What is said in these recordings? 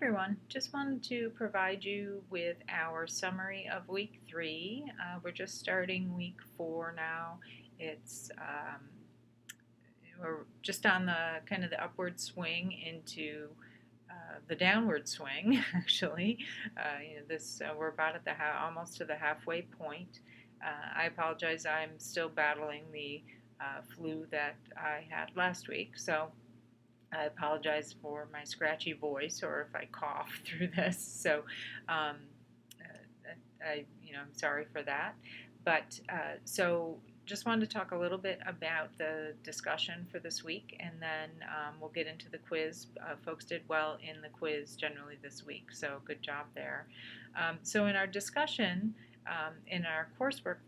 everyone. Just wanted to provide you with our summary of week 3. We're just starting week 4 now. It's we're just on the kind of the upward swing into the downward swing. Actually, we're about at the almost to the halfway point. I apologize. I'm still battling the flu that I had last week, so I apologize for my scratchy voice or if I cough through this. So, um, I'm sorry for that. But just wanted to talk a little bit about the discussion for this week, and then we'll get into the quiz. Folks did well in the quiz generally this week, so good job there. So in our discussion, in our coursework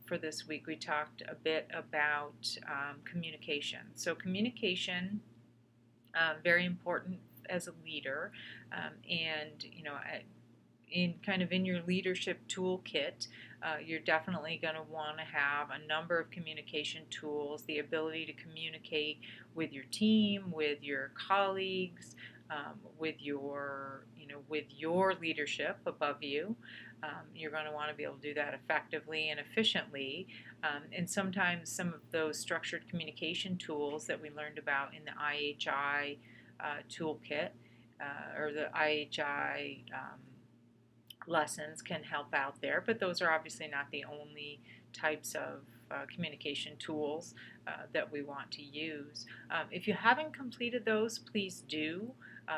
for this week, we talked a bit about communication. So communication. Very important as a leader, and in your leadership toolkit, you're definitely going to want to have a number of communication tools, the ability to communicate with your team, with your colleagues, with your leadership above you. You're going to want to be able to do that effectively and efficiently. And sometimes some of those structured communication tools that we learned about in the IHI toolkit or the IHI lessons can help out there, but those are obviously not the only types of communication tools that we want to use. If you haven't completed those, please do.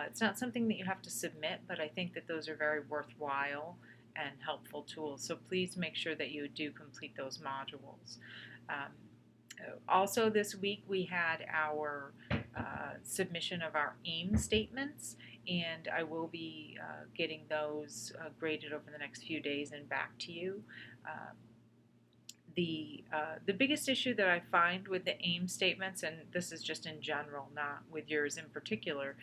It's not something that you have to submit, but I think that those are very worthwhile and helpful tools. So please make sure that you do complete those modules. Also this week we had our submission of our AIM statements, and I will be getting those graded over the next few days and back to you. The biggest issue that I find with the AIM statements, and this is just in general, not with yours in particular,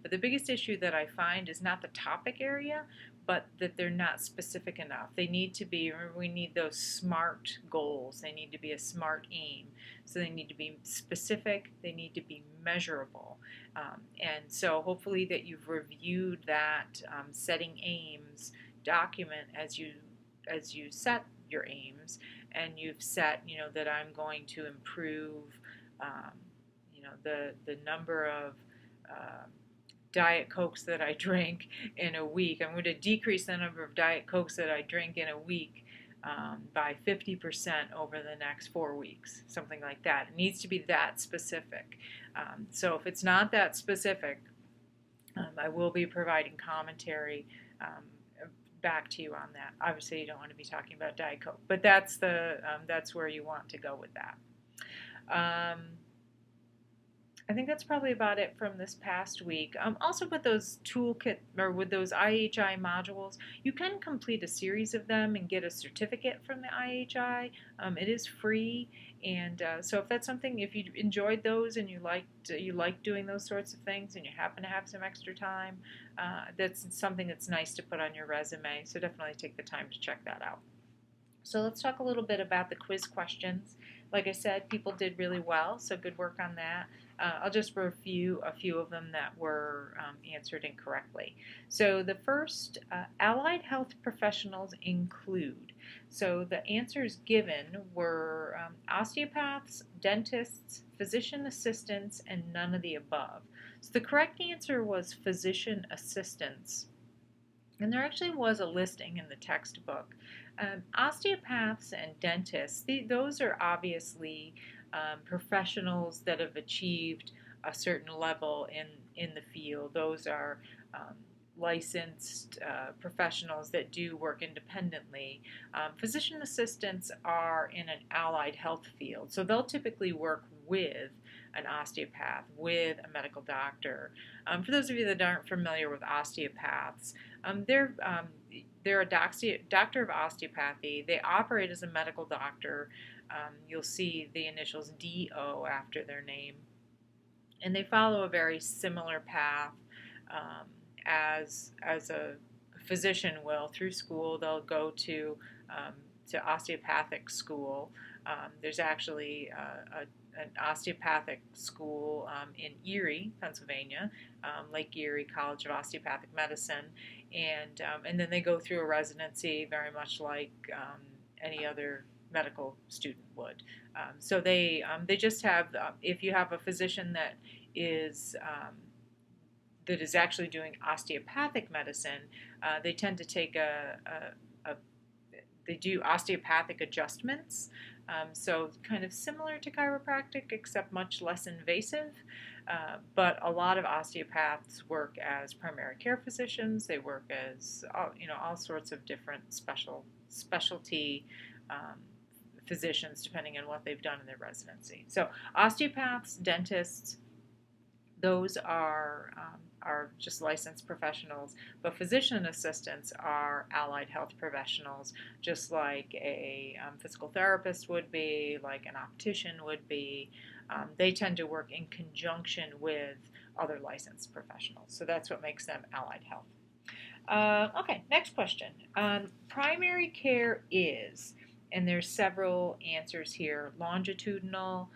but the biggest issue that I find is not the topic area, but that they're not specific enough. They need to be, remember, we need those SMART goals. They need to be a SMART aim. So they need to be specific, they need to be measurable. And so hopefully that you've reviewed that setting aims document as you set your aims, and you've set, that I'm going to improve, the number of Diet Cokes that I drink in a week. I'm going to decrease the number of Diet Cokes that I drink in a week by 50% over the next 4 weeks, something like that. It needs to be that specific. So if it's not that specific, I will be providing commentary back to you on that. Obviously, you don't want to be talking about Diet Coke, but that's where you want to go with that. I think that's probably about it from this past week. Also with those toolkit, or with those IHI modules, you can complete a series of them and get a certificate from the IHI. It is free, and so if that's something, if you enjoyed those and you like doing those sorts of things and you happen to have some extra time, that's something that's nice to put on your resume, so definitely take the time to check that out. So let's talk a little bit about the quiz questions. Like I said, people did really well, so good work on that. I'll just review a few of them that were answered incorrectly. So the first, allied health professionals include. So the answers given were osteopaths, dentists, physician assistants, and none of the above. So the correct answer was physician assistants. And there actually was a listing in the textbook. Osteopaths and dentists, those are obviously professionals that have achieved a certain level in the field. Those are licensed professionals that do work independently. Physician assistants are in an allied health field, so they'll typically work with an osteopath, with a medical doctor. For those of you that aren't familiar with osteopaths, they're a doctor of osteopathy. They operate as a medical doctor. You'll see the initials DO after their name. And they follow a very similar path as a physician will through school. They'll go to osteopathic school. There's actually an osteopathic school in Erie, Pennsylvania, Lake Erie College of Osteopathic Medicine, and then they go through a residency very much like any other medical student would. So they just have, if you have a physician that is actually doing osteopathic medicine, they tend to take they do osteopathic adjustments. So kind of similar to chiropractic, except much less invasive. But a lot of osteopaths work as primary care physicians. They work as all sorts of different specialty physicians, depending on what they've done in their residency. So osteopaths, dentists, those are just licensed professionals, but physician assistants are allied health professionals, just like a physical therapist would be, like an optician would be. They tend to work in conjunction with other licensed professionals, so that's what makes them allied health. Okay, next question. Primary care is, and there's several answers here: longitudinal,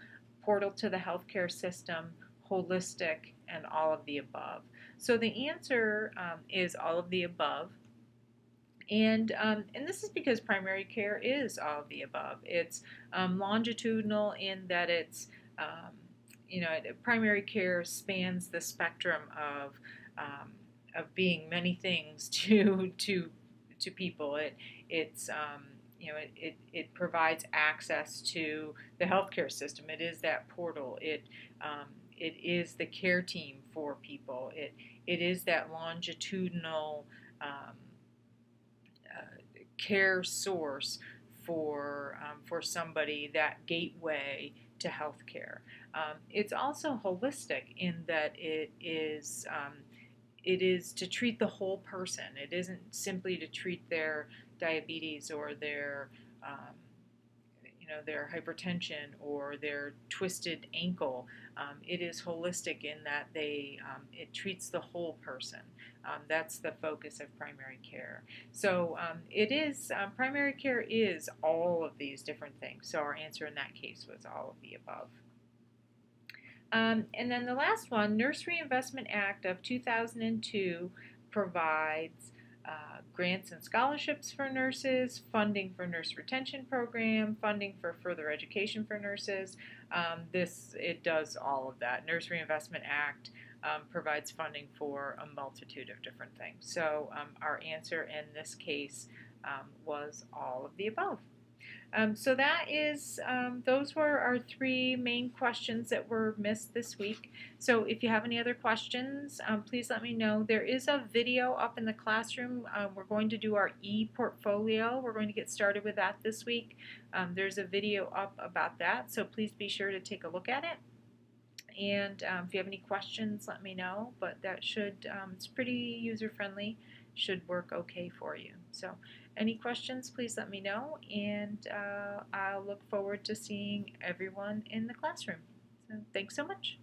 portal to the healthcare system, holistic, and all of the above. So the answer is all of the above. And this is because primary care is all of the above. It's longitudinal in that it's, primary care spans the spectrum of being many things to people. It provides access to the healthcare system. It is that portal. It is the care team for people. It is that longitudinal care source for somebody, that gateway to healthcare. It's also holistic in that it is to treat the whole person. It isn't simply to treat their diabetes or their their hypertension or their twisted ankle. It is holistic in that it treats the whole person. That's the focus of primary care. So primary care is all of these different things. So our answer in that case was all of the above. And then the last one, Nurse Reinvestment Act of 2002 provides grants and scholarships for nurses, funding for nurse retention program, funding for further education for nurses. It does all of that. Nurse Reinvestment Act provides funding for a multitude of different things. So our answer in this case was all of the above. So that is, those were our three main questions that were missed this week. So if you have any other questions, please let me know. There is a video up in the classroom. We're going to do our e-portfolio. We're going to get started with that this week. There's a video up about that, so please be sure to take a look at it. And if you have any questions, let me know. But that should, it's pretty user-friendly, should work okay for you. So any questions, please let me know, and I'll look forward to seeing everyone in the classroom. So thanks so much.